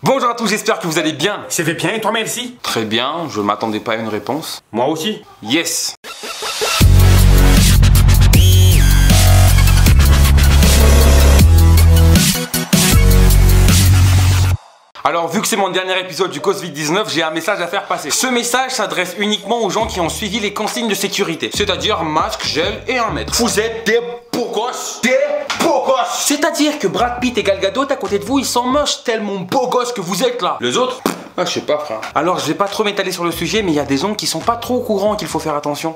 Bonjour à tous, j'espère que vous allez bien. Ça fait bien et toi merci? Très bien, je m'attendais pas à une réponse. Moi aussi. Yes. Alors vu que c'est mon dernier épisode du Covid-19, j'ai un message à faire passer. Ce message s'adresse uniquement aux gens qui ont suivi les consignes de sécurité, c'est-à-dire masque, gel et 1 mètre. Vous êtes des beaux gosses. C'est-à-dire que Brad Pitt et Gal Gadot à côté de vous, ils sont moches tellement beaux gosses que vous êtes là. Les autres, je sais pas frère. Alors je vais pas trop m'étaler sur le sujet, mais il y a des gens qui sont pas trop au courant qu'il faut faire attention.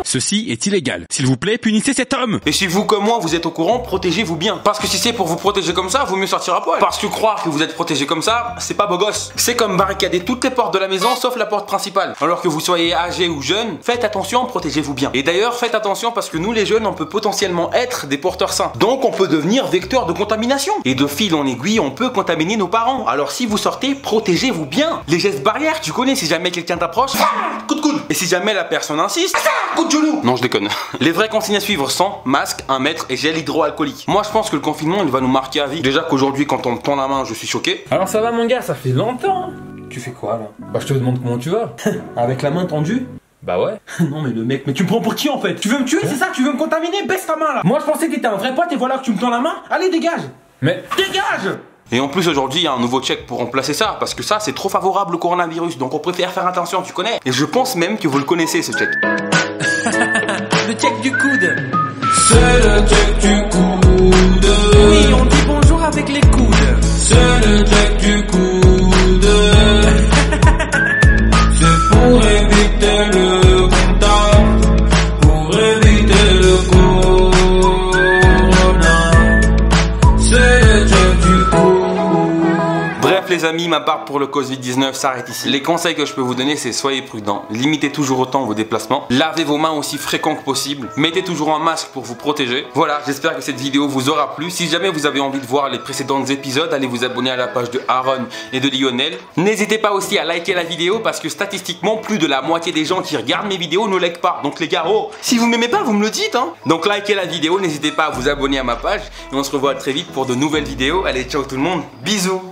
Ceci est illégal. S'il vous plaît, punissez cet homme. Et si vous comme moi vous êtes au courant, protégez-vous bien. Parce que si c'est pour vous protéger comme ça, vaut mieux sortir à poil. Parce que croire que vous êtes protégé comme ça, c'est pas beau gosse. C'est comme barricader toutes les portes de la maison sauf la porte principale. Alors que vous soyez âgé ou jeune, faites attention, protégez-vous bien. Et d'ailleurs, faites attention parce que nous les jeunes, on peut potentiellement être des porteurs sains. Donc on peut devenir vecteur de contamination. Et de fil en aiguille, on peut contaminer nos parents. Alors si vous sortez, protégez-vous bien. Les gestes barrières, tu connais, si jamais quelqu'un t'approche, coup de coude. Et si jamais la personne insiste, coup de genou. Non, je déconne. Les vraies consignes à suivre sont masque, 1 mètre et gel hydroalcoolique. Moi, je pense que le confinement, il va nous marquer à vie. Déjà qu'aujourd'hui, quand on me tend la main, je suis choqué. Alors ça va mon gars, ça fait longtemps. Tu fais quoi là? Bah je te demande comment tu vas. Avec la main tendue? Bah ouais. Non mais le mec, mais tu me prends pour qui en fait? Tu veux me tuer, c'est ça? Tu veux me contaminer? Baisse ta main là. Moi je pensais que t'étais un vrai pote et voilà que tu me tends la main. Allez dégage. Mais dégage. Et en plus aujourd'hui il y a un nouveau check pour remplacer ça. Parce que ça c'est trop favorable au coronavirus. Donc on préfère faire attention, tu connais. Et je pense même que vous le connaissez ce check. le check du coude. C'est le check du coude. Oui, on dit bonjour avec les coudes. C'est le check du coude. C'est pour éviter le contact, pour éviter le corona. C'est le check du coude. Bref les amis, ma part pour le Covid-19 s'arrête ici. Les conseils que je peux vous donner, c'est soyez prudents, limitez toujours autant vos déplacements, lavez vos mains aussi fréquent que possible, mettez toujours un masque pour vous protéger. Voilà, j'espère que cette vidéo vous aura plu. Si jamais vous avez envie de voir les précédents épisodes, allez vous abonner à la page de Aaron et de Lionel. N'hésitez pas aussi à liker la vidéo parce que statistiquement, plus de la moitié des gens qui regardent mes vidéos ne like pas. Donc les gars, oh, si vous m'aimez pas, vous me le dites hein. Donc likez la vidéo, n'hésitez pas à vous abonner à ma page et on se revoit très vite pour de nouvelles vidéos. Allez, ciao tout le monde, bisous.